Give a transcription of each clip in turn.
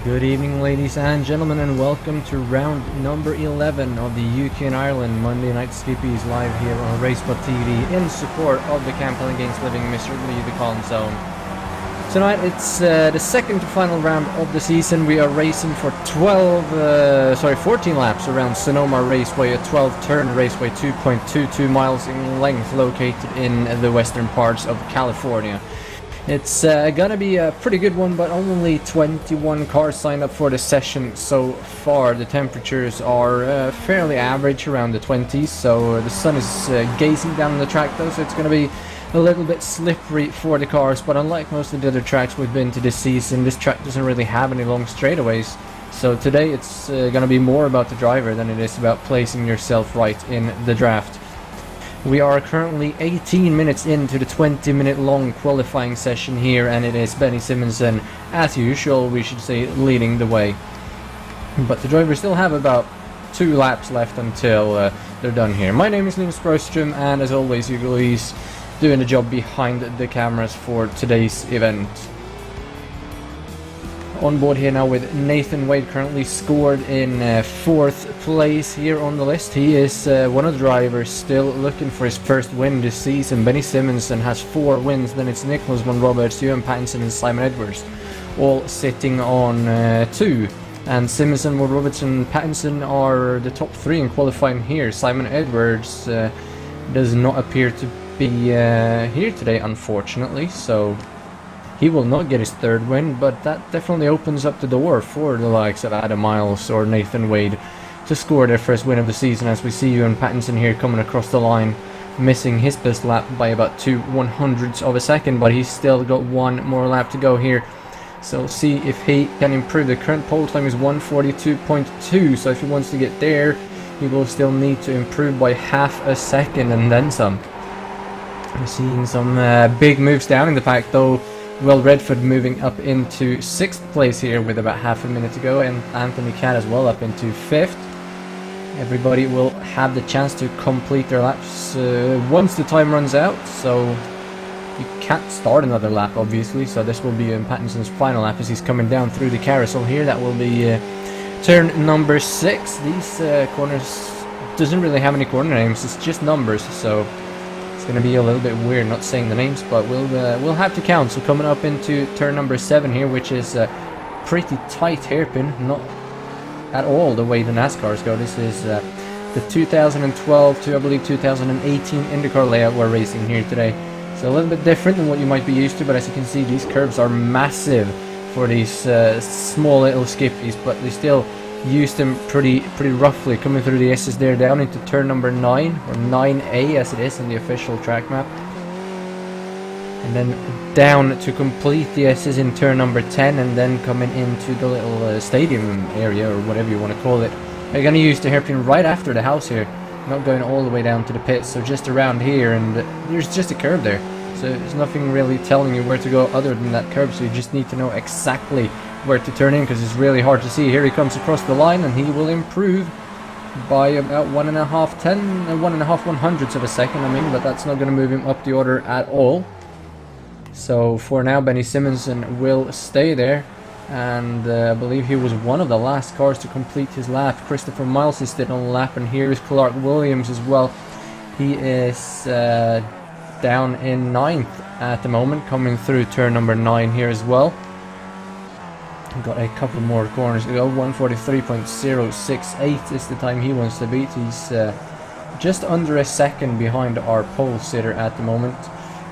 Good evening, ladies and gentlemen, and welcome to round number 11 of the UK and Ireland Monday Night Skippys live here on RaceSpotTV in support of the campaign against living miserably the Colin Zone. Tonight it's the second to final round of the season. We are racing for 14 laps around Sonoma Raceway, a 12-turn raceway, 2.22 miles in length, located in the western parts of California. It's gonna be a pretty good one, but only 21 cars signed up for the session so far. The temperatures are fairly average, around the 20s, so the sun is gazing down on the track though, so it's gonna be a little bit slippery for the cars. But unlike most of the other tracks we've been to this season, this track doesn't really have any long straightaways. So today it's gonna be more about the driver than it is about placing yourself right in the draft. We are currently 18 minutes into the 20-minute long qualifying session here, and it is Benny Simonsen, as usual, we should say, leading the way. But the drivers still have about 2 laps left until they're done here. My name is Linus Broström, and as always, Hugo is doing the job behind the cameras for today's event. On board here now with Nathan Wade, currently scored in 4th place here on the list. He is one of the drivers still looking for his first win this season. Benny Simonsen has 4 wins, then it's Nicholas von Roberts, Ewan Pattinson and Simon Edwards, all sitting on 2. And Simonsen, von Roberts and Pattinson are the top 3 in qualifying here. Simon Edwards does not appear to be here today, unfortunately, so he will not get his 3rd win, but that definitely opens up the door for the likes of Adam Miles or Nathan Wade to score their first win of the season, as we see Ewan Pattinson here coming across the line, missing his best lap by about 2/100ths of a second, but he's still got 1 more lap to go here. So see if he can improve. The current pole time is 1:42.2, so if he wants to get there, he will still need to improve by half a second and then some. We're seeing some big moves down in the pack though. Will Redford moving up into 6th place here with about half a minute to go, and Anthony Catt as well up into 5th. Everybody will have the chance to complete their laps once the time runs out, so you can't start another lap obviously, so this will be Pattinson's final lap as he's coming down through the carousel here. That will be turn number 6. These corners doesn't really have any corner names, it's just numbers, so it's going to be a little bit weird not saying the names, but we'll have to count. So coming up into turn number 7 here, which is a pretty tight hairpin, not at all the way the NASCARs go. This is the 2012 to I believe 2018 IndyCar layout we're racing here today. So a little bit different than what you might be used to, but as you can see, these curves are massive for these small little skippies, but they still used them pretty roughly. Coming through the S's there, down into turn number 9, or 9A as it is on the official track map, and then down to complete the S's in turn number 10, and then coming into the little stadium area, or whatever you want to call it. We're going to use the hairpin right after the house here, not going all the way down to the pits, so just around here, and there's just a curve there, so there's nothing really telling you where to go other than that curve, so you just need to know exactly where to turn in, because it's really hard to see. Here he comes across the line, and he will improve by about 1.5 of a second, but that's not going to move him up the order at all. So for now, Benny Simonsen will stay there, and I believe he was one of the last cars to complete his lap. Christopher Miles is still on the lap, and here is Clark Williams as well. He is down in 9th at the moment, coming through turn number 9 here as well. Got a couple more corners to go. 1:43.068 is the time he wants to beat. He's just under a second behind our pole sitter at the moment.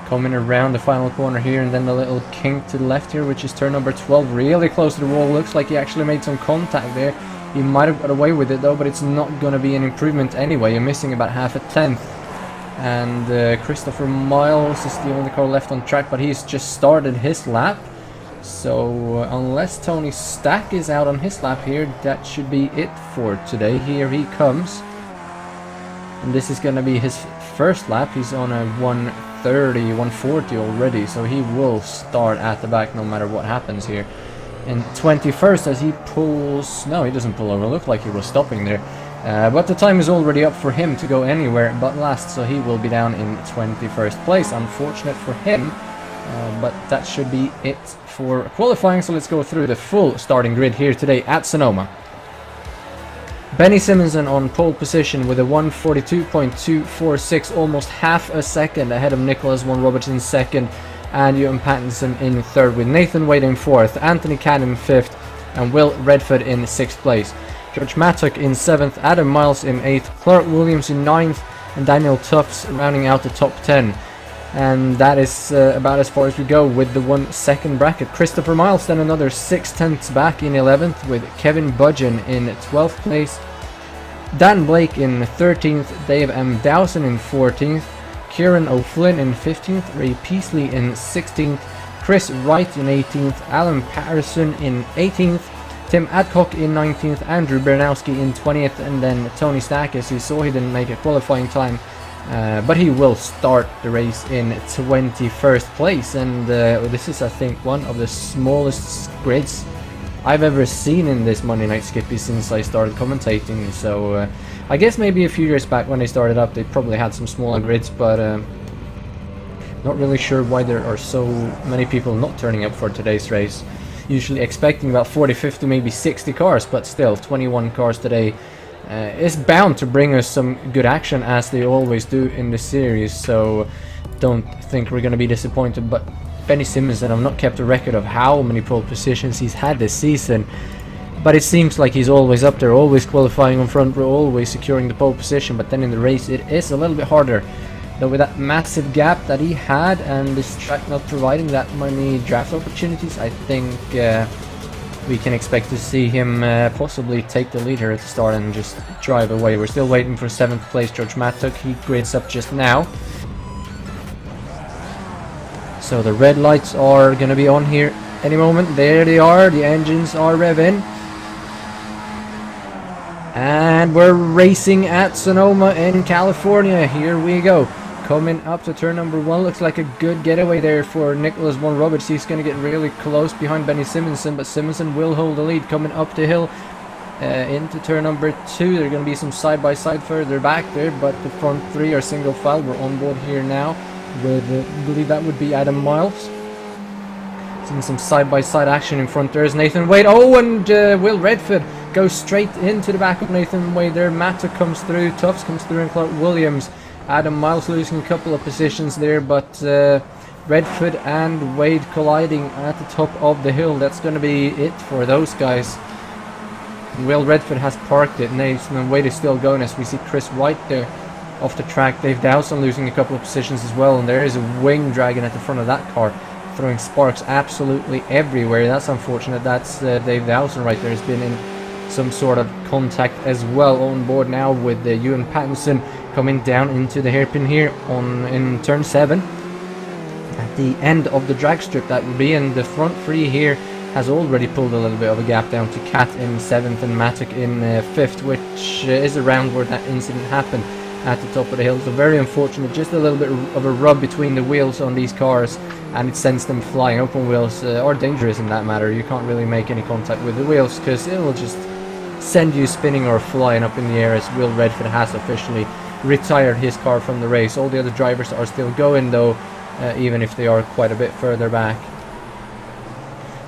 Coming around the final corner here, and then the little kink to the left here, which is turn number 12, really close to the wall. Looks like he actually made some contact there. He might have got away with it though, but it's not going to be an improvement anyway. You're missing about half a tenth. And Christopher Miles is the only car left on track, but he's just started his lap. So unless Tony Stack is out on his lap here, that should be it for today. Here he comes, and this is going to be his first lap. He's on a 1:30, 1:40 already, so he will start at the back no matter what happens here. In 21st as he pulls, no, he doesn't pull over, it looked like he was stopping there. But the time is already up for him to go anywhere but last, so he will be down in 21st place. Unfortunate for him, But that should be it for qualifying, so let's go through the full starting grid here today at Sonoma. Benny Simonsen on pole position with a 1:42.246, almost half a second ahead of Nicholas Von Roberts in second, and Ewan Pattinson in third, with Nathan Wade in fourth, Anthony Cann in fifth, and Will Redford in sixth place. George Mattock in seventh, Adam Miles in eighth, Clark Williams in ninth, and Daniel Tufts rounding out the top 10. And that is about as far as we go with the 1 second bracket. Christopher Miles then another 6/10 back in 11th, with Kevin Budgeon in 12th place, Dan Blake in 13th, Dave M. Dawson in 14th, Kieran O'Flynn in 15th, Ray Peasley in 16th, Chris Wright in 18th, Alan Patterson in 18th, Tim Adcock in 19th, Andrew Bernowski in 20th, and then Tony Stack. As you saw, he didn't make a qualifying time, but he will start the race in 21st place. And this is, I think, one of the smallest grids I've ever seen in this Monday Night Skippy since I started commentating. So I guess maybe a few years back when they started up, they probably had some smaller grids, but not really sure why there are so many people not turning up for today's race. Usually expecting about 40, 50, maybe 60 cars, but still 21 cars today is bound to bring us some good action, as they always do in the series. So don't think we're going to be disappointed. But Benny Simonsen, I've not kept a record of how many pole positions he's had this season, but it seems like he's always up there, always qualifying on front row, always securing the pole position. But then in the race it is a little bit harder, though, with that massive gap that he had and this track not providing that many draft opportunities. I think we can expect to see him possibly take the lead here at the start and just drive away. We're still waiting for 7th place George Mattock. He grids up just now. So the red lights are going to be on here any moment. There they are. The engines are revving. And we're racing at Sonoma in California. Here we go. Coming up to turn number 1. Looks like a good getaway there for Nicholas Von Roberts. He's going to get really close behind Benny Simonsen, but Simonsen will hold the lead coming up the hill into turn number 2. There are going to be some side-by-side further back there, but the front 3 are single file. We're on board here now with, I believe that would be Adam Miles. Seeing some side-by-side action in front. There's Nathan Wade. Oh, and Will Redford goes straight into the back of Nathan Wade there. Mattock comes through, Tufts comes through, and Clark Williams. Adam Miles losing a couple of positions there, but Redford and Wade colliding at the top of the hill. That's going to be it for those guys. Will Redford has parked it. Nathan Wade is still going, as we see Chris Wright there off the track. Dave Dawson losing a couple of positions as well, and there is a wing dragging at the front of that car, throwing sparks absolutely everywhere. That's unfortunate. That's Dave Dawson right there. Has been in some sort of contact as well. On board now with Ewan Pattinson coming down into the hairpin here in turn 7 at the end of the drag strip. That will be, and the front 3 here has already pulled a little bit of a gap down to Cat in 7th and Mattock in 5th, which is around where that incident happened at the top of the hill. So very unfortunate, just a little bit of a rub between the wheels on these cars, and it sends them flying. Open wheels are dangerous in that matter. You can't really make any contact with the wheels because it will just send you spinning or flying up in the air, as Will Redford has officially retired his car from the race. All the other drivers are still going though, even if they are quite a bit further back.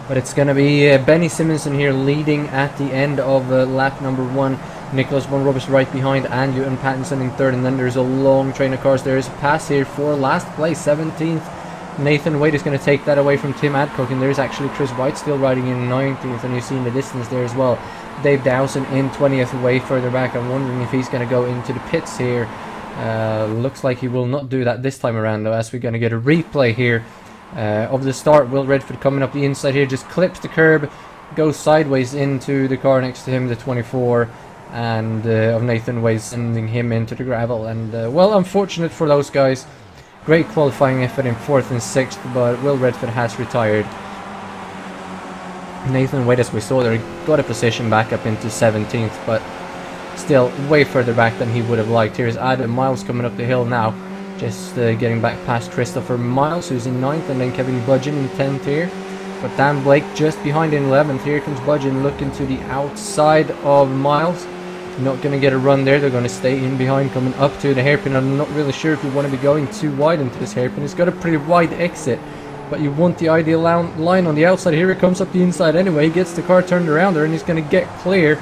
But it's going to be Benny Simonsen here leading at the end of lap number 1. Nicholas Von Roberts right behind, and Ewan Pattinson in 3rd, and then there's a long train of cars. There is a pass here for last place, 17th. Nathan Wade is going to take that away from Tim Adcock, and there's actually Chris White still riding in 19th, and you see in the distance there as well Dave Dawson in 20th, way further back. I'm wondering if he's going to go into the pits here. Looks like he will not do that this time around though, as we're going to get a replay here of the start. Will Redford coming up the inside here, just clips the curb, goes sideways into the car next to him, the 24, and of Nathan Wade, sending him into the gravel. And well, unfortunate for those guys. Great qualifying effort in 4th and 6th, but Will Redford has retired. Nathan Wade, as we saw there, got a position back up into 17th, but still way further back than he would have liked. Here's Adam Miles coming up the hill now, just getting back past Christopher Miles, who's in 9th, and then Kevin Budgeon in 10th here. But Dan Blake just behind in 11th. Here comes Budgeon looking to the outside of Miles. Not going to get a run there. They're going to stay in behind, coming up to the hairpin. I'm not really sure if we want to be going too wide into this hairpin. It's got a pretty wide exit but you want the ideal line on the outside. Here it comes up the inside anyway, gets the car turned around there, and he's going to get clear.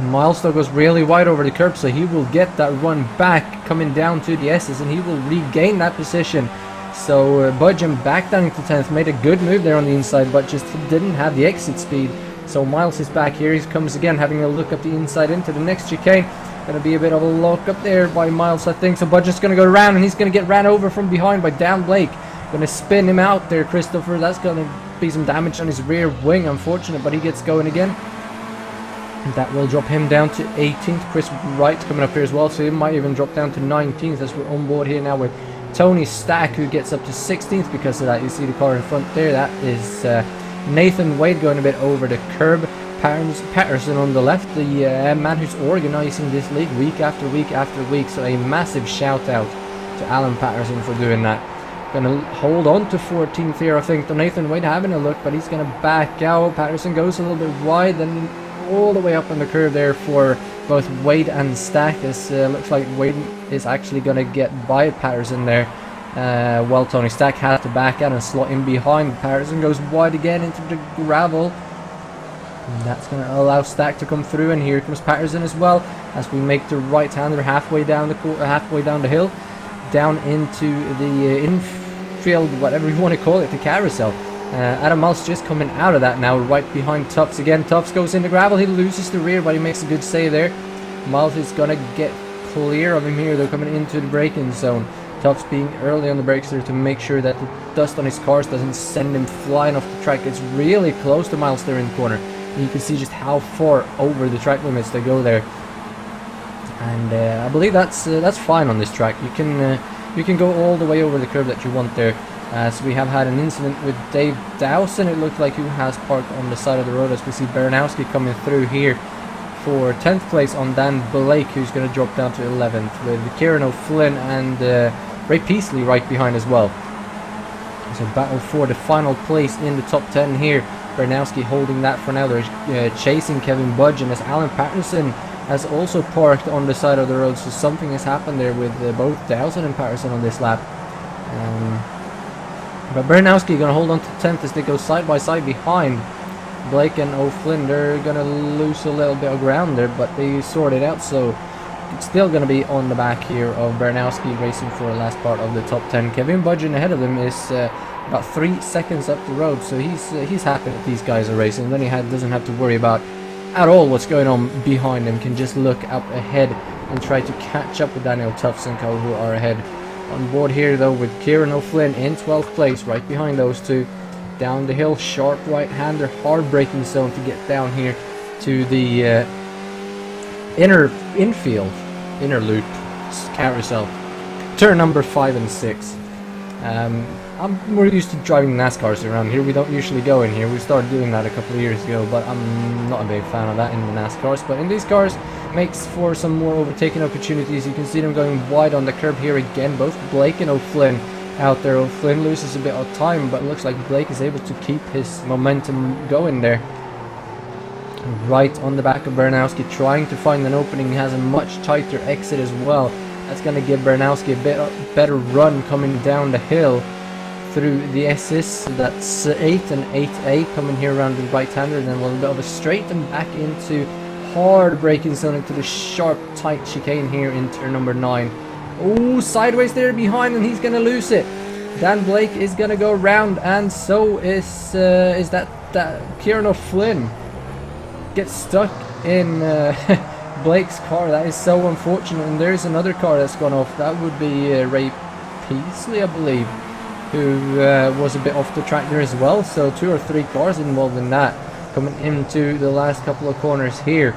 Miles though goes really wide over the curb, so he will get that run back coming down to the S's, and he will regain that position. So Budgeon back down into 10th, made a good move there on the inside, but just didn't have the exit speed. So Miles is back here. He comes again, having a look up the inside into the next chicane. Going to be a bit of a lock up there by Miles, I think. So Budgeon's going to go around, and he's going to get ran over from behind by Dan Blake. Going to spin him out there, Christopher. That's going to be some damage on his rear wing, unfortunate, but he gets going again. And that will drop him down to 18th. Chris Wright's coming up here as well, so he might even drop down to 19th as we're on board here now with Tony Stack, who gets up to 16th because of that. You see the car in front there. That is Nathan Wade going a bit over the curb. Patterson on the left, the man who's organising this league week after week after week. So a massive shout out to Alan Patterson for doing that. Going to hold on to 14th here, I think. Nathan Wade having a look, but he's going to back out. Patterson goes a little bit wide, then all the way up on the curve there for both Wade and Stack. This looks like Wade is actually going to get by Patterson there. Well, Tony Stack has to back out and slot in behind. Patterson goes wide again into the gravel. And that's going to allow Stack to come through, and here comes Patterson as well as we make the right-hander halfway down the hill, down into the infield, whatever you want to call it, the carousel. Adam Miles just coming out of that now, right behind Tufts again. Tufts goes into gravel, he loses the rear, but he makes a good save there. Miles is going to get clear of him here. They're coming into the braking zone. Tufts being early on the brakes there to make sure that the dust on his cars doesn't send him flying off the track. It's really close to Miles there in the corner. And you can see just how far over the track limits they go there. And I believe that's fine on this track. You can go all the way over the curb that you want there. So we have had an incident with Dave Dowson, it looked like, who has parked on the side of the road, as we see Baranowski coming through here for 10th place on Dan Blake, who's going to drop down to 11th, with Kieran O'Flynn and Ray Peasley right behind as well. So battle for the final place in the top 10 here. Baranowski holding that for now. They're chasing Kevin Budgeon as Alan Patterson has also parked on the side of the road, so something has happened there with both Dowson and Patterson on this lap. But Baranowski going to hold on to 10th as they go side by side behind Blake and O'Flynn. They're going to lose a little bit of ground there, but they sort it out, so it's still going to be on the back here of Baranowski racing for the last part of the top 10. Kevin Budgeon ahead of them is about 3 seconds up the road, so he's happy that these guys are racing. Then he doesn't have to worry about at all what's going on behind him, can just look up ahead and try to catch up with Daniel Tufts and Co, who are ahead. On board here though with Kieran O'Flynn in 12th place, right behind those two. Down the hill, sharp right-hander, hard braking zone to get down here to the inner loop carousel. Turn number 5 and 6. We're used to driving NASCARs around here. We don't usually go in here. We started doing that a couple of years ago, but I'm not a big fan of that in the NASCARs. But in these cars, makes for some more overtaking opportunities. You can see them going wide on the curb here again. Both Blake and O'Flynn out there. O'Flynn loses a bit of time, but it looks like Blake is able to keep his momentum going there. Right on the back of Baranowski, trying to find an opening. He has a much tighter exit as well. That's going to give Baranowski a bit better run coming down the hill through the S's. So that's 8 and 8A coming here around the right-hander, and then a little bit of a straight and back into hard braking zone into the sharp, tight chicane here in turn number 9. Oh, sideways there behind, and he's going to lose it. Dan Blake is going to go around, and so is that Kieran O'Flynn. Gets stuck in Blake's car. That is so unfortunate. And there's another car that's gone off. That would be Ray Peasley, I believe, who was a bit off the track there as well. So 2 or 3 cars involved in that, coming into the last couple of corners here.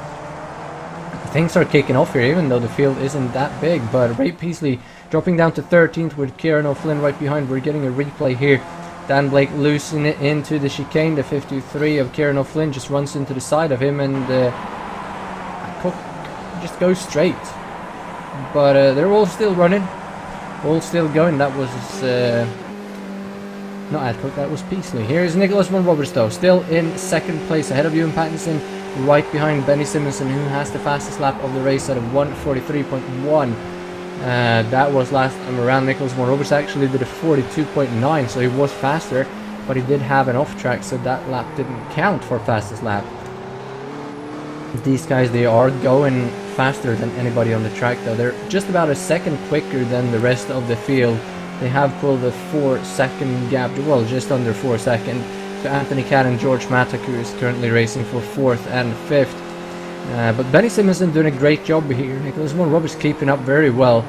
Things are kicking off here, even though the field isn't that big. But Ray Peasley dropping down to 13th with Kieran O'Flynn right behind. We're getting a replay here. Dan Blake losing it into the chicane. The 53 of Kieran O'Flynn just runs into the side of him, and Cook just goes straight. But they're all still running, all still going. That was not Adcock, that was Peasley. Here's Nicholas Von Roberts though, still in 2nd place ahead of Ewan Pattinson, right behind Benny Simonson, who has the fastest lap of the race at a 1:43.1. That was last time around. Nicholas Von Roberts actually did a 42.9, so he was faster, but he did have an off track, so that lap didn't count for fastest lap. These guys, they are going faster than anybody on the track though. They're just about a second quicker than the rest of the field. They have pulled a 4-second gap, well, just under 4 seconds, to Anthony Catt and George Mattock, who is currently racing for 4th and 5th. But Benny Simonson doing a great job here. Nicholas Von Roberts keeping up very well.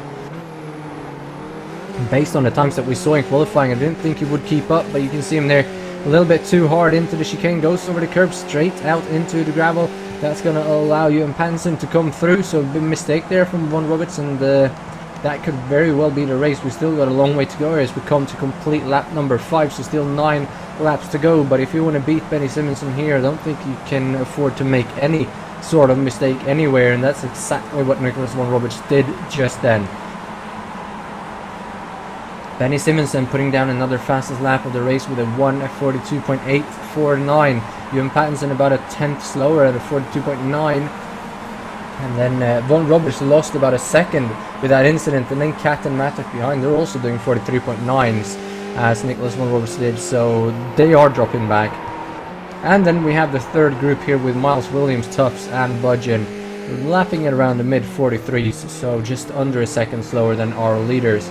Based on the times that we saw in qualifying, I didn't think he would keep up, but you can see him there a little bit too hard into the chicane, goes over the curb, straight out into the gravel. That's going to allow Ewan Pattinson to come through, so a big mistake there from Von Roberts, and that could very well be the race. We still got a long way to go as we come to complete lap number 5, so still 9 laps to go. But if you want to beat Benny Simonson here, I don't think you can afford to make any sort of mistake anywhere, and that's exactly what Nicholas Von Roberts did just then. Benny Simonson putting down another fastest lap of the race with a 1:42.849. Ewan Pattinson about a 10th slower at a 42.9. And then Von Roberts lost about a second with that incident, and then Catt and Mattock behind, they're also doing 43.9s as Nicholas Von Roberts did, so they are dropping back. And then we have the third group here with Miles Williams, Tufts and Budgeon lapping at around the mid 43s, so just under a second slower than our leaders.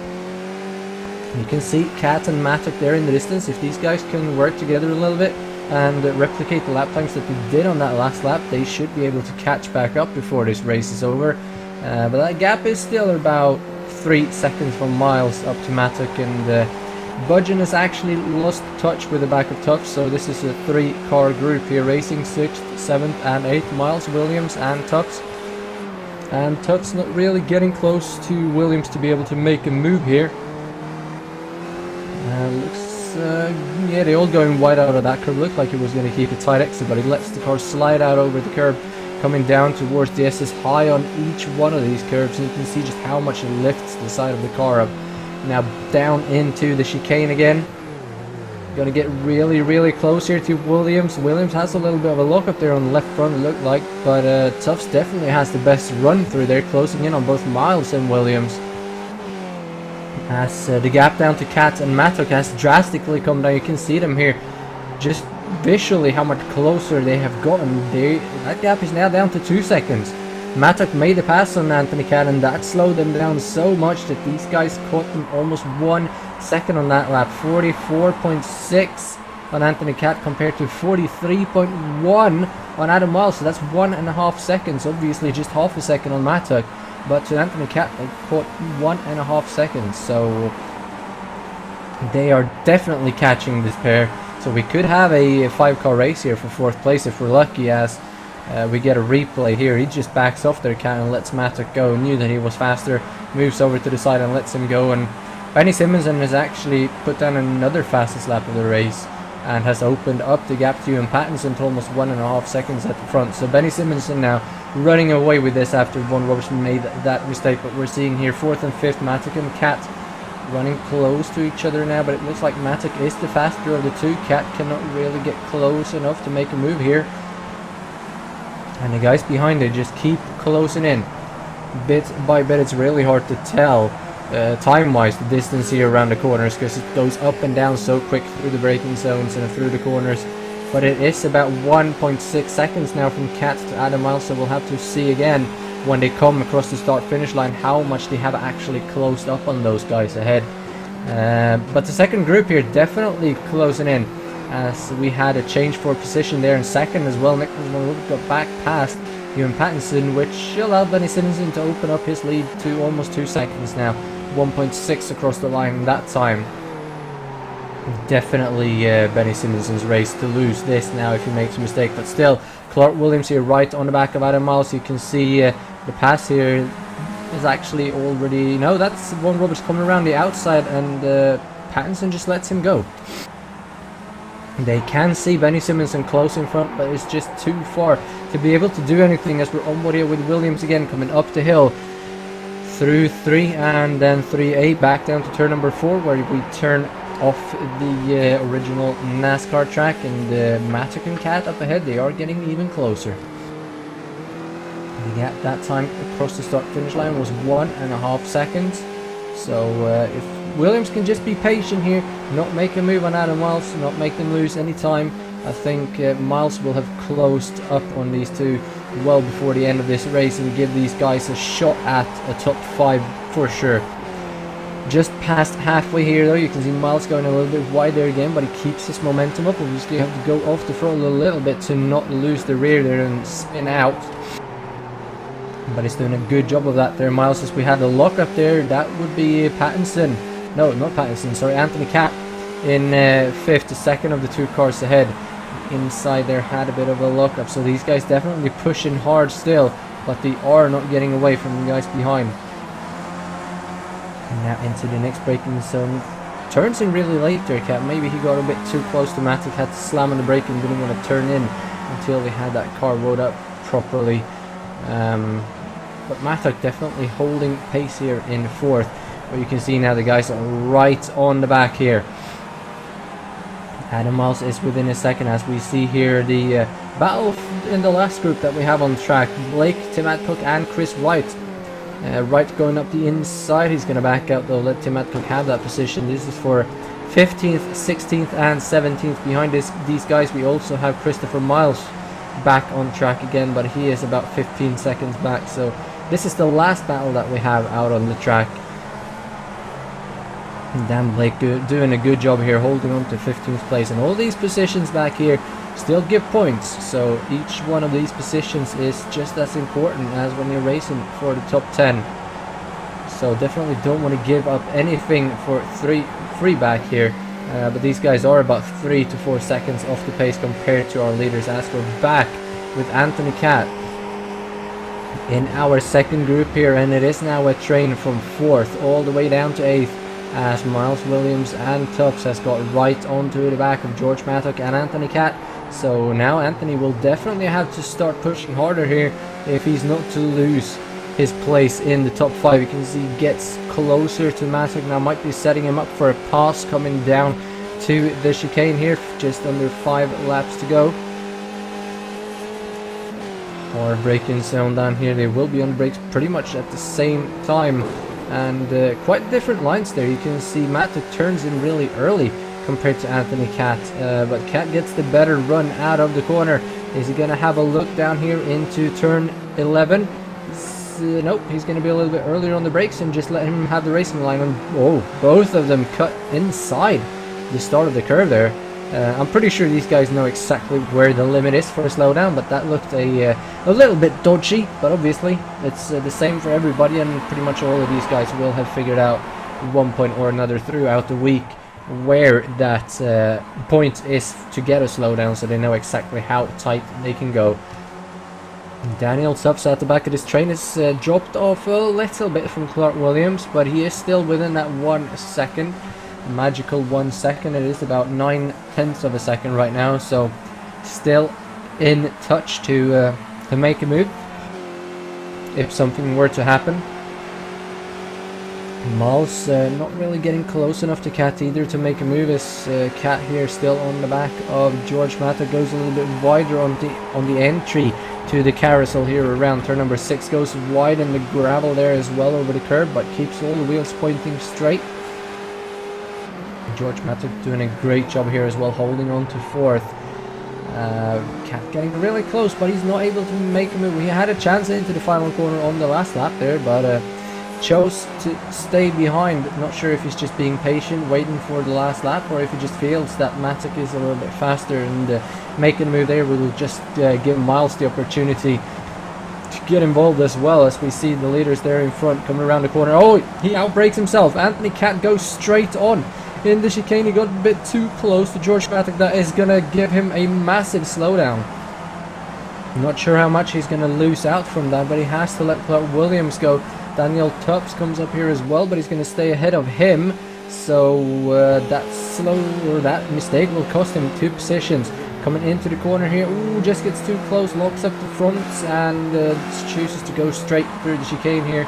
You can see Catt and Mattock there in the distance. If these guys can work together a little bit and replicate the lap times that they did on that last lap, they should be able to catch back up before this race is over. But that gap is still about 3 seconds from Miles up to Mattock, and Budgeon has actually lost touch with the back of Tufts, so this is a 3-car group here racing 6th, 7th and 8th, Miles, Williams and Tufts. And Tufts not really getting close to Williams to be able to make a move here. Yeah, they all going wide out of that curve. Looked like he was going to keep a tight exit, but he lets the car slide out over the curb, coming down towards the SS high on each one of these curves, and you can see just how much it lifts the side of the car up. Now down into the chicane again. Going to get really, really close here to Williams. Williams has a little bit of a lock up there on the left front, it looked like, but Tufts definitely has the best run through there, closing in on both Miles and Williams. As the gap down to Catt and Mattock has drastically come down. You can see them here just visually how much closer they have gotten. That gap is now down to 2 seconds. Mattock made the pass on Anthony Catt, and that slowed them down so much that these guys caught them almost 1 second on that lap. 44.6 on Anthony Catt compared to 43.1 on Adam Miles, so that's 1.5 seconds. Obviously just half a second on Mattock, but to Anthony Catt they caught 1.5 seconds, so they are definitely catching this pair. So we could have a 5-car race here for 4th place if we're lucky, as we get a replay here. He just backs off their Catt and lets Mattock go. Knew that he was faster, moves over to the side and lets him go. And Benny Simonson has actually put down another fastest lap of the race and has opened up the gap to Ewan Pattinson to almost 1.5 seconds at the front. So Benny Simonson now running away with this after Von Roberts made that mistake. But we're seeing here 4th and 5th, Mattock and Catt running close to each other now, but it looks like Mattock is the faster of the two. Catt cannot really get close enough to make a move here, and the guys behind it just keep closing in bit by bit. It's really hard to tell time-wise the distance here around the corners, because it goes up and down so quick through the braking zones and through the corners. But it is about 1.6 seconds now from Catt to Adam Miles, so we'll have to see again when they come across the start-finish line how much they have actually closed up on those guys ahead. But the second group here definitely closing in, as we had a change for position there in second as well. Nicholas Von Roberts got back past Ewan Pattinson, which allowed Benny Simonson to open up his lead to almost 2 seconds now. 1.6 across the line that time. Definitely Benny Simonson's race to lose this now if he makes a mistake, but still Clark Williams here right on the back of Adam Miles. You can see the pass here is actually already, no, that's Von Roberts coming around the outside, and Pattinson just lets him go. They can see Benny Simonson close in front, but it's just too far to be able to do anything, as we're on board here with Williams again coming up the hill through 3 and then 3A back down to turn number 4, where we turn off the original NASCAR track, and Mattock and Catt up ahead, they are getting even closer. The gap that time across the start finish line was 1.5 seconds. So if Williams can just be patient here, not make a move on Adam Miles, not make them lose any time, I think Miles will have closed up on these two well before the end of this race and give these guys a shot at a top 5 for sure. Just past halfway here though, you can see Miles going a little bit wide there again, but he keeps his momentum up. Obviously you have to go off the throttle a little bit to not lose the rear there and spin out. But he's doing a good job of that there, Miles. As we had a lock up there, that would be Pattinson. No, not Pattinson, sorry, Anthony Catt in 5th, the second of the two cars ahead. Inside there had a bit of a lock up, so these guys definitely pushing hard still, but they are not getting away from the guys behind. And now into the next braking zone. Turns in really late there, Catt. Maybe he got a bit too close to Matic, had to slam on the brake and didn't want to turn in until they had that car rode up properly. But Matic definitely holding pace here in 4th. But you can see now the guys are right on the back here. Adam Miles is within a second, as we see here the battle in the last group that we have on track. Blake, Tim Adcock and Chris Wright. Wright going up the inside, he's going to back out though, let Tim Adcock have that position. This is for 15th, 16th and 17th. Behind these guys we also have Christopher Miles back on track again, but he is about 15 seconds back. So this is the last battle that we have out on the track. And Dan Blake doing a good job here, holding on to 15th place, and all these positions back here still give points, so each one of these positions is just as important as when you're racing for the top 10. So definitely don't want to give up anything for three back here. But these guys are about 3 to 4 seconds off the pace compared to our leaders, as we're back with Anthony Catt in our second group here, and it is now a train from 4th all the way down to 8th, as Miles Williams and Tubbs has got right onto the back of George Mattock and Anthony Catt. So now Anthony will definitely have to start pushing harder here if he's not to lose his place in the top 5. You can see he gets closer to Mattock now, might be setting him up for a pass coming down to the chicane here, just under 5 laps to go. Or braking zone down here, they will be on the brakes pretty much at the same time, and quite different lines there. You can see Mattock turns in really early compared to Anthony Catt, but Catt gets the better run out of the corner. Is he going to have a look down here into turn 11? Nope, he's going to be a little bit earlier on the brakes and just let him have the racing line. And oh, both of them cut inside the start of the curve there. I'm pretty sure these guys know exactly where the limit is for a slowdown, but that looked a little bit dodgy. But obviously it's the same for everybody, and pretty much all of these guys will have figured out at one point or another throughout the week where that point is to get a slowdown, so they know exactly how tight they can go. Daniel Tubbs at the back of this train is dropped off a little bit from Clark Williams, but he is still within that 1 second. Magical 1 second. It is about 9/10 of a second right now, so still in touch to make a move if something were to happen. Miles not really getting close enough to Catt either to make a move, as Catt here still on the back of George Mattock, goes a little bit wider on the entry to the carousel here around turn number 6, goes wide in the gravel there as well over the curb, but keeps all the wheels pointing straight. George Mattock doing a great job here as well, holding on to 4th. Catt getting really close, but he's not able to make a move. He had a chance into the final corner on the last lap there, but chose to stay behind. Not sure if he's just being patient, waiting for the last lap, or if he just feels that Mattock is a little bit faster, and making a move there will just give Miles the opportunity to get involved as well, as we see the leaders there in front coming around the corner. Oh, he outbrakes himself. Anthony Catt goes straight on in the chicane. He got a bit too close to George Mattock. That is going to give him a massive slowdown. Not sure how much he's going to lose out from that, but he has to let Clark Williams go. Daniel Tubbs comes up here as well, but he's going to stay ahead of him. So that mistake will cost him 2 positions. Coming into the corner here, ooh, just gets too close, locks up the front, and chooses to go straight through the chicane here.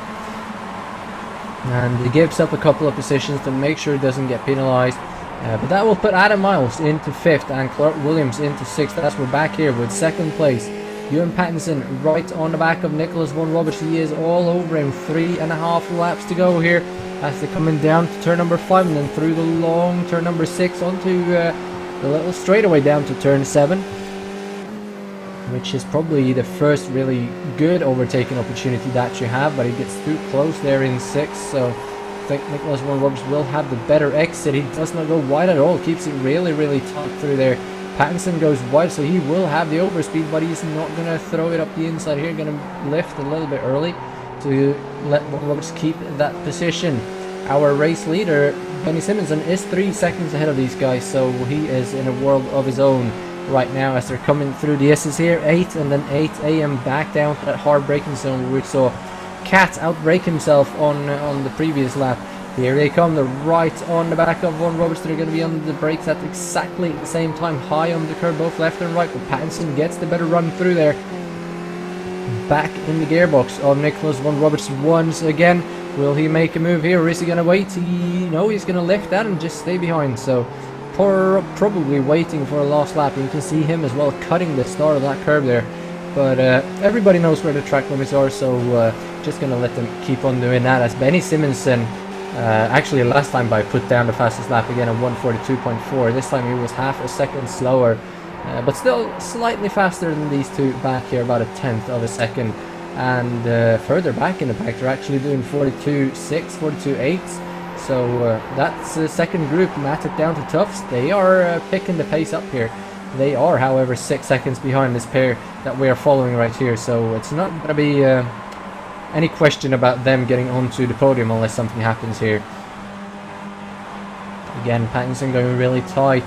And he gives up a couple of positions to make sure he doesn't get penalised. But that will put Adam Miles into 5th and Clark Williams into 6th, as we're back here with 2nd place Ewan Pattinson right on the back of Nicholas Von Roberts. He is all over him. 3.5 laps to go here as they're coming down to turn number 5 and then through the long turn number 6 onto the little straightaway down to turn 7, which is probably the first really good overtaking opportunity that you have, but he gets too close there in 6, so I think Nicholas Von Roberts will have the better exit. He does not go wide at all, keeps it really tight through there. Pattinson goes wide, so he will have the overspeed, but he's not going to throw it up the inside here. Going to lift a little bit early to let Von Roberts keep that position. Our race leader, Benny Simonson, is 3 seconds ahead of these guys, so he is in a world of his own right now as they're coming through the S's here. 8 and then 8 AM back down to that hard braking zone where we saw Cat outbrake himself on the previous lap. Here they come, they're right on the back of Von Roberts. They're going to be on the brakes at exactly the same time, high on the curb, both left and right, but Pattinson gets the better run through there. Back in the gearbox of Nicholas Von Roberts once again. Will he make a move here, or is he going to wait? No, he's going to lift that and just stay behind, so probably waiting for a last lap. You can see him as well cutting the start of that curb there, but everybody knows where the track limits are, so just going to let them keep on doing that as Benny Simonson, actually last time I put down the fastest lap again at 1:42.4. This time he was half a second slower, but still slightly faster than these two back here, about 1/10 of a second. And further back in the pack they're actually doing 42.6, 42.8. So that's the second group. Matic down to Tufts. They are picking the pace up here. They are, however, 6 seconds behind this pair that we are following right here. So it's not going to be any question about them getting onto the podium unless something happens here. Again, Pattinson going really tight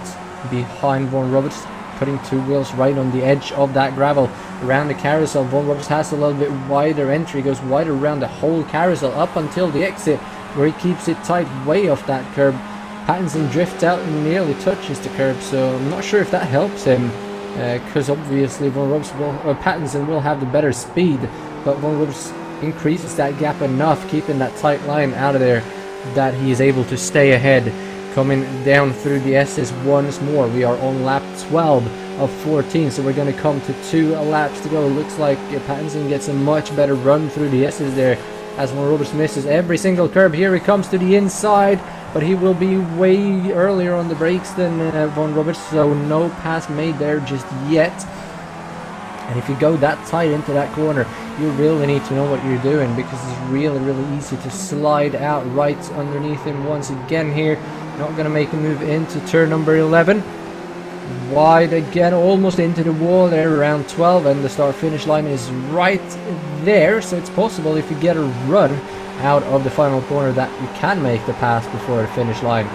behind Von Roberts, putting 2 wheels right on the edge of that gravel around the carousel. Von Roberts has a little bit wider entry, goes wider around the whole carousel up until the exit where he keeps it tight way off that curb. Pattinson drifts out and nearly touches the curb, so I'm not sure if that helps him because obviously Pattinson will have the better speed, but Von Roberts increases that gap enough, keeping that tight line out of there, that he is able to stay ahead. Coming down through the S's once more. We are on lap 12 of 14, so we're going to come to 2 laps to go. Looks like Pattinson gets a much better run through the S's there as Von Roberts misses every single curb. Here he comes to the inside, but he will be way earlier on the brakes than Von Roberts, so no pass made there just yet. And if you go that tight into that corner, you really need to know what you're doing, because it's really easy to slide out right underneath him once again here. Not going to make a move into turn number 11. Wide again, almost into the wall there around 12, and the start finish line is right there, so it's possible if you get a run out of the final corner that you can make the pass before the finish line.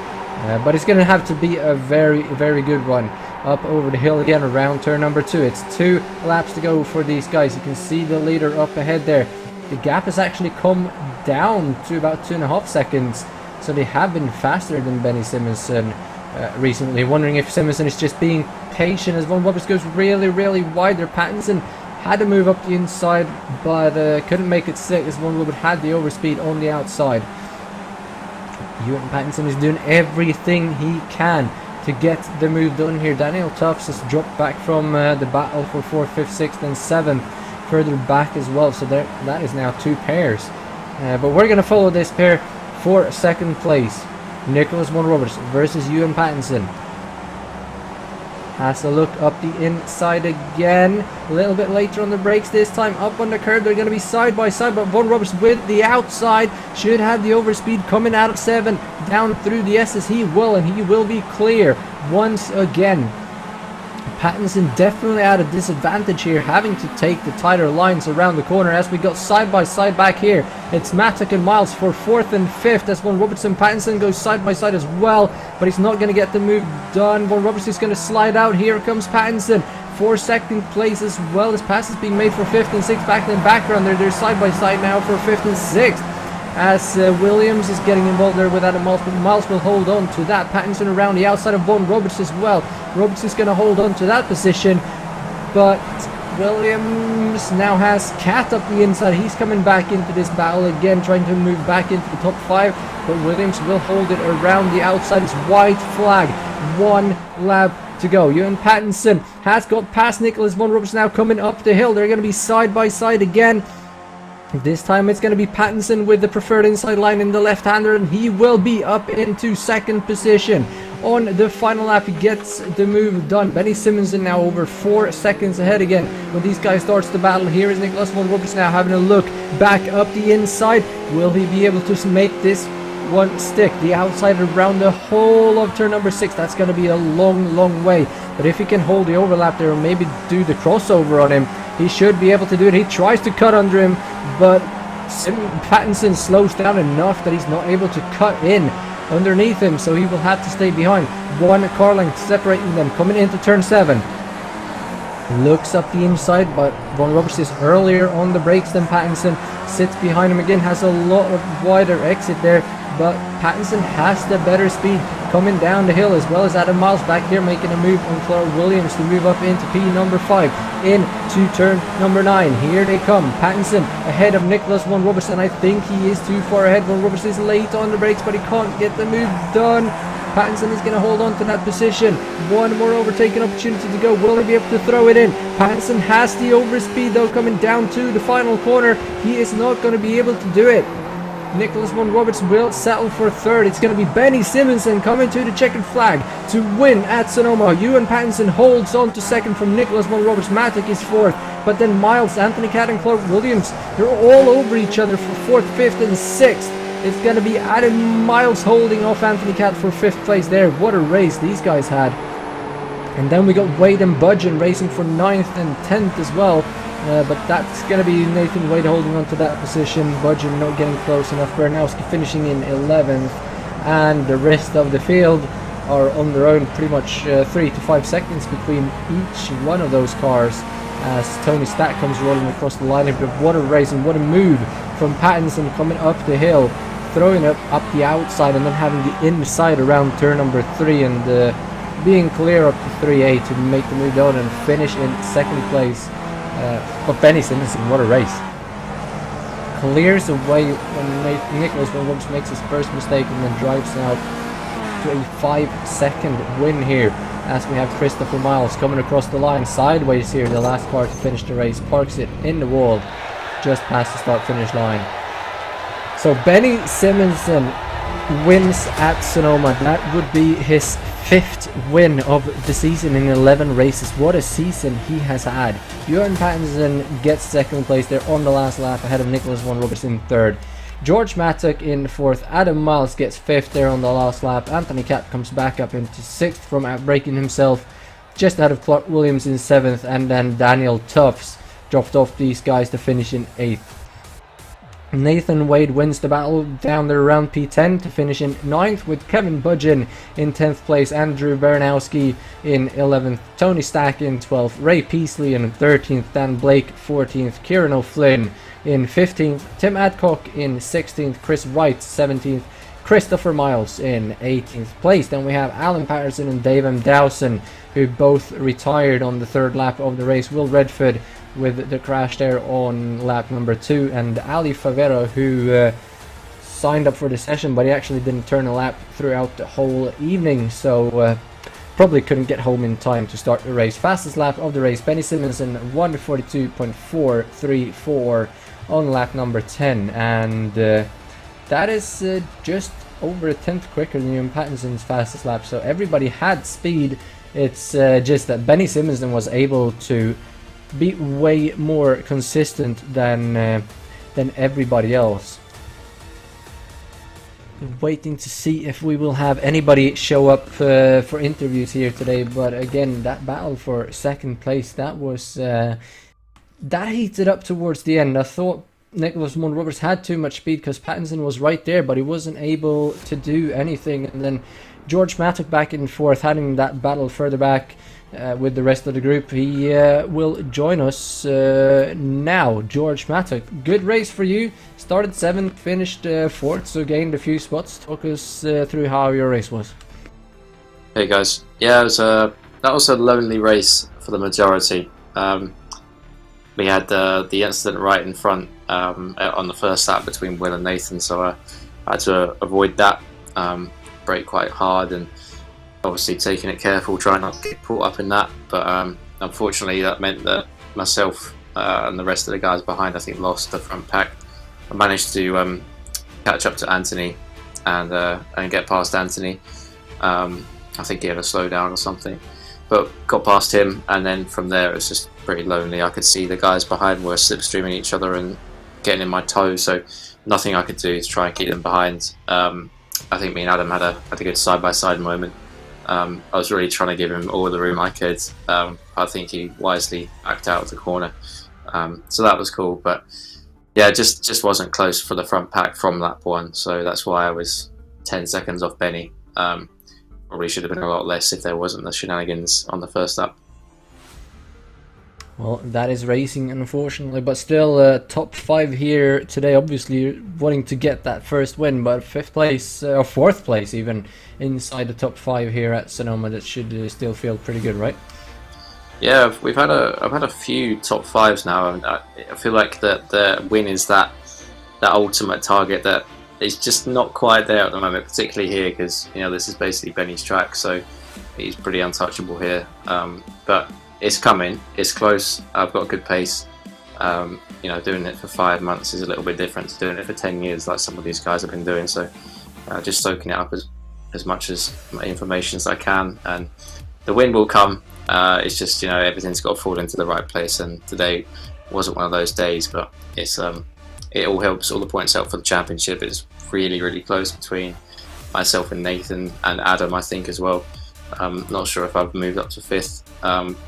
But it's going to have to be a very good one. Up over the hill again around turn number 2. It's 2 laps to go for these guys. You can see the leader up ahead there. The gap has actually come down to about 2.5 seconds. So they have been faster than Benny Simonson recently. Wondering if Simonson is just being patient as Von Roberts goes really wide there. Pattinson had to move up the inside, but couldn't make it stick as Von Roberts had the overspeed on the outside. Ewan Pattinson is doing everything he can to get the move done here. Daniel Tufts has dropped back from the battle for 4th, 5th, 6th and 7th, further back as well. So that is now 2 pairs. But we're going to follow this pair for 2nd place. Nicholas Von Roberts versus Ewan Pattinson. Has to look up the inside again. A little bit later on the brakes this time. Up on the curb, they're going to be side by side, but Von Roberts with the outside should have the overspeed coming out of 7. Down through the S's he will, and he will be clear once again. Pattinson definitely at a disadvantage here, having to take the tighter lines around the corner as we got side by side back here. It's Matic and Miles for 4th and 5th as Von Roberts and Pattinson goes side by side as well, but he's not going to get the move done. Von Roberts is going to slide out. Here comes Pattinson for 2nd place as well. His pass is being made for 5th and 6th back in the background. They're side by side now for 5th and 6th. As Williams is getting involved there with Adam Miles, but Miles will hold on to that. Pattinson around the outside of Von Roberts as well. Roberts is going to hold on to that position, but Williams now has Cat up the inside. He's coming back into this battle again, trying to move back into the top 5, but Williams will hold it around the outside. It's white flag, 1 lap to go. Ewan Pattinson has got past Nicholas von Roberts now coming up the hill. They're going to be side by side again. This time it's going to be Pattinson with the preferred inside line in the left-hander, and he will be up into second position. On the final lap, he gets the move done. Benny Simonsen now over 4 seconds ahead again. When these guys starts the battle, here is Nicholas von Roberts now having a look back up the inside. Will he be able to make this one stick? The outside around the whole of turn number 6. That's going to be a long way. But if he can hold the overlap there and maybe do the crossover on him, he should be able to do it. He tries to cut under him, but Pattinson slows down enough that he's not able to cut in underneath him, so he will have to stay behind. One car length separating them coming into turn 7. Looks up the inside, but von Roberts is earlier on the brakes than Pattinson. Sits behind him again, has a lot of wider exit there, but Pattinson has the better speed coming down the hill, as well as Adam Miles back here making a move on Clark Williams to move up into P number 5 into turn number 9. Here they come. Pattinson ahead of Nicholas von Roberts, and I think he is too far ahead. Von Roberts is late on the brakes, but he can't get the move done. Pattinson is going to hold on to that position. One more overtaking opportunity to go. Will he be able to throw it in? Pattinson has the overspeed though coming down to the final corner. He is not going to be able to do it. Nicholas von Roberts will settle for third. It's going to be Benny Simonsen coming to the checkered flag to win at Sonoma. Ewan Pattinson holds on to second from Nicholas von Roberts. Matic is fourth, but then Miles, Anthony Catt and Clark Williams, they're all over each other for fourth, fifth and sixth. It's going to be Adam Miles holding off Anthony Catt for 5th place there. What a race these guys had. And then we got Wade and Budgeon racing for 9th and 10th as well. But that's going to be Nathan Wade holding on to that position. Budgeon not getting close enough. Bernowski finishing in 11th. And the rest of the field are on their own, pretty much 3 to 5 seconds between each one of those cars. As Tony Stack comes rolling across the line. But what a race and what a move from Pattinson coming up the hill. Throwing it up the outside and then having the inside around turn number 3 and being clear up to 3A to make the move down and finish in 2nd place. But Benny Simonsen, what a race. Clears away when Nicholas von Roberts makes his first mistake and then drives out to a 5-second win here. As we have Christopher Miles coming across the line sideways here, the last car to finish the race, parks it in the wall just past the start-finish line. So Benny Simonsen wins at Sonoma. That would be his 5th win of the season in 11 races. What a season he has had. Ewan Pattinson gets 2nd place there on the last lap ahead of Nicholas von Roberts in 3rd. George Mattock in 4th. Adam Miles gets 5th there on the last lap. Anthony Catt comes back up into 6th from outbraking himself just ahead of Clark Williams in 7th, and then Daniel Tufts dropped off these guys to finish in 8th. Nathan Wade wins the battle down there around P10 to finish in 9th, with Kevin Budgeon in 10th place, Andrew Bernowski in 11th, Tony Stack in 12th, Ray Peasley in 13th, Dan Blake 14th, Kieran O'Flynn in 15th, Tim Adcock in 16th, Chris Wright 17th, Christopher Miles in 18th place. Then we have Alan Patterson and Dave M. Dowson, who both retired on the 3rd lap of the race. Will Redford with the crash there on lap number 2, and Ali Favero, who signed up for the session, but he actually didn't turn a lap throughout the whole evening, so probably couldn't get home in time to start the race. Fastest lap of the race, Benny Simonsen 1:42.434 on lap number 10, and that is just over a tenth quicker than Ewan Pattinson's fastest lap, so everybody had speed. It's just that Benny Simonsen was able to be way more consistent than everybody else. Waiting to see if we will have anybody show up for interviews here today, but again, that battle for 2nd place, that was that heated up towards the end. I thought Nicholas von Roberts had too much speed because Pattinson was right there, but he wasn't able to do anything. And then George Mattock back in 4th, having that battle further back with the rest of the group. He will join us now. George Mattock, good race for you. Started 7th, finished 4th, so gained a few spots. Talk us through how your race was. Hey guys, yeah, it was that was a lonely race for the majority. We had the incident right in front on the first lap between Will and Nathan, so I had to avoid that, brake quite hard, and obviously taking it careful, trying not to get caught up in that. But unfortunately, that meant that myself and the rest of the guys behind, I think, lost the front pack. I managed to catch up to Anthony and get past Anthony. I think he had a slowdown or something, but got past him, and then from there it was just pretty lonely. I could see the guys behind were slipstreaming each other and getting in my toes, so nothing I could do to try and keep them behind. I think me and Adam had a good side-by-side moment. I was really trying to give him all the room I could. I think he wisely backed out of the corner, so that was cool. But yeah, just wasn't close for the front pack from lap 1, so that's why I was 10 seconds off Benny. Probably should have been a lot less if there wasn't the shenanigans on the first lap. Well, that is racing, unfortunately, but still top 5 here today. Obviously wanting to get that first win, but 5th place or 4th place even inside the top 5 here at Sonoma. That should still feel pretty good, right? Yeah, I've had a few top 5s now, and I feel like the win is that ultimate target that is just not quite there at the moment, particularly here, because this is basically Benny's track, so he's pretty untouchable here. But it's coming, it's close. I've got a good pace. Doing it for 5 months is a little bit different to doing it for 10 years, like some of these guys have been doing. So just soaking it up as much as information as I can, and the win will come. It's just everything's got to fall into the right place, and today wasn't one of those days. But it's it all helps. All the points help for the championship. It's really close between myself and Nathan and Adam, I think, as well. Not sure if I've moved up to 5th,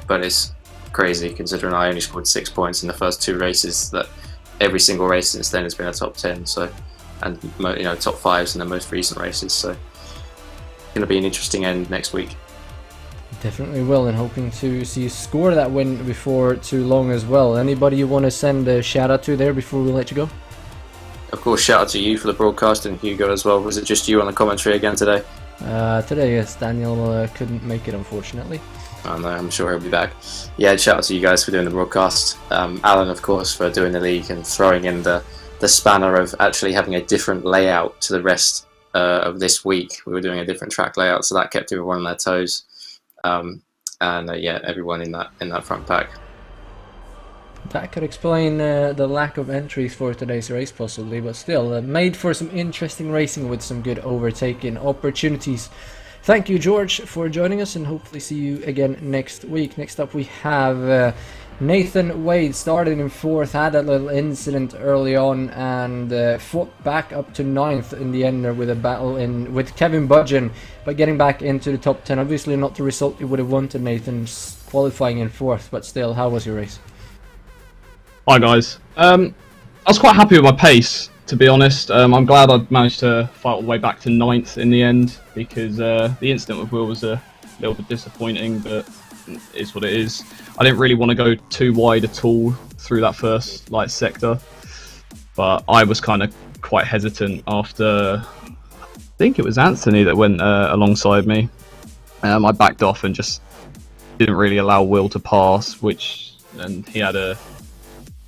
but it's crazy considering I only scored 6 points in the first 2 races. That every single race since then has been a top 10. So, and top 5s in the most recent races. So, it's going to be an interesting end next week. Definitely will, and hoping to see you score that win before too long as well. Anybody you want to send a shout out to there before we let you go? Of course, shout out to you for the broadcast, and Hugo as well. Was it just you on the commentary again today? Today, yes. Daniel couldn't make it, unfortunately. Oh, no, I'm sure he'll be back. Yeah, shout out to you guys for doing the broadcast. Alan, of course, for doing the league and throwing in the spanner of actually having a different layout to the rest of this week. We were doing a different track layout, so that kept everyone on their toes. Yeah, everyone in that front pack. That could explain the lack of entries for today's race, possibly, but still made for some interesting racing with some good overtaking opportunities. Thank you, George, for joining us, and hopefully see you again next week. Next up, we have Nathan Wade, started in 4th, had a little incident early on, and fought back up to 9th in the end with a battle with Kevin Budgeon, but getting back into the top 10. Obviously not the result you would have wanted, Nathan, qualifying in 4th, but still, how was your race? Hi guys. I was quite happy with my pace, to be honest. I'm glad I managed to fight all the way back to 9th in the end, because the incident with Will was a little bit disappointing, but it is what it is. I didn't really want to go too wide at all through that first sector, but I was kind of quite hesitant after, I think it was Anthony that went alongside me. I backed off and just didn't really allow Will to pass, and he had a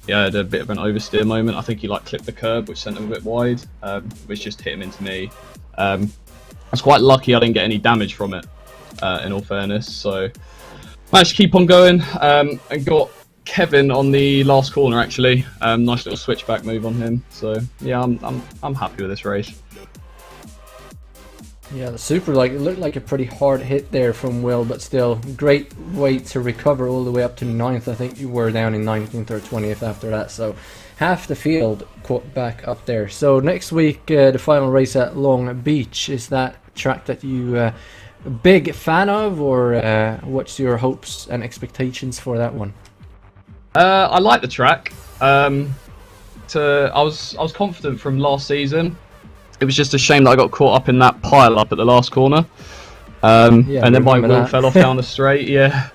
bit of an oversteer moment. I think he clipped the curb, which sent him a bit wide, which just hit him into me. I was quite lucky I didn't get any damage from it, in all fairness. So managed to keep on going, and got Kevin on the last corner actually. Nice little switchback move on him. So yeah, I'm happy with this race. Yeah, the super, it looked like a pretty hard hit there from Will, but still, great way to recover all the way up to 9th. I think you were down in 19th or 20th after that, so half the field caught back up there. So next week, the final race at Long Beach. Is that track that you a big fan of, or what's your hopes and expectations for that one? I like the track. I was confident from last season. It was just a shame that I got caught up in that pile up at the last corner, and then my wheel fell off down the straight. Yeah,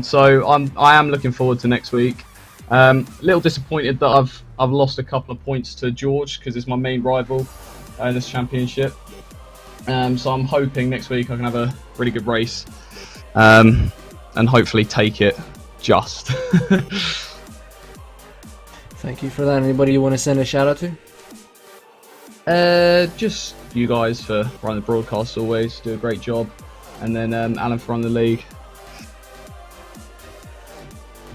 so I am looking forward to next week. A little disappointed that I've lost a couple of points to George, because it's my main rival in this championship. So I'm hoping next week I can have a really good race, and hopefully take it just. Thank you for that. Anybody you want to send a shout out to? Just you guys for running the broadcast always. Do a great job. and then Alan for on the league.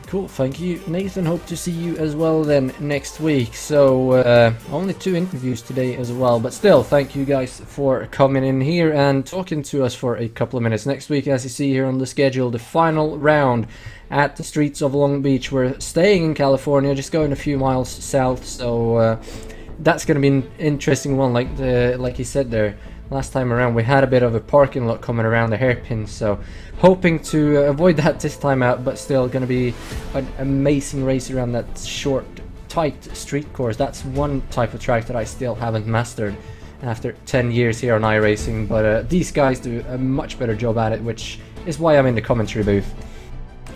Cool, thank you, Nathan. Hope to see you as well then next week. So only 2 interviews today as well, but still, thank you guys for coming in here and talking to us for a couple of minutes. Next week, as you see here on the schedule, the final round at the streets of Long Beach. We're staying in California, just going a few miles south, so that's going to be an interesting one. Like he said there, last time around we had a bit of a parking lot coming around the hairpin, so hoping to avoid that this time out, but still going to be an amazing race around that short, tight street course. That's one type of track that I still haven't mastered after 10 years here on iRacing, but these guys do a much better job at it, which is why I'm in the commentary booth.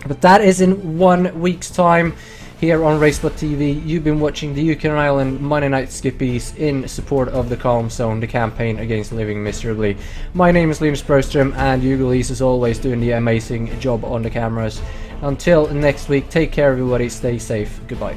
But that is in 1 week's time here on RaceSpotTV. You've been watching the UK&I Monday Night Skippys in support of the Calm Zone, the campaign against living miserably. My name is Liam Sperstrom, and Hugo Lees is always doing the amazing job on the cameras. Until next week, take care everybody, stay safe, goodbye.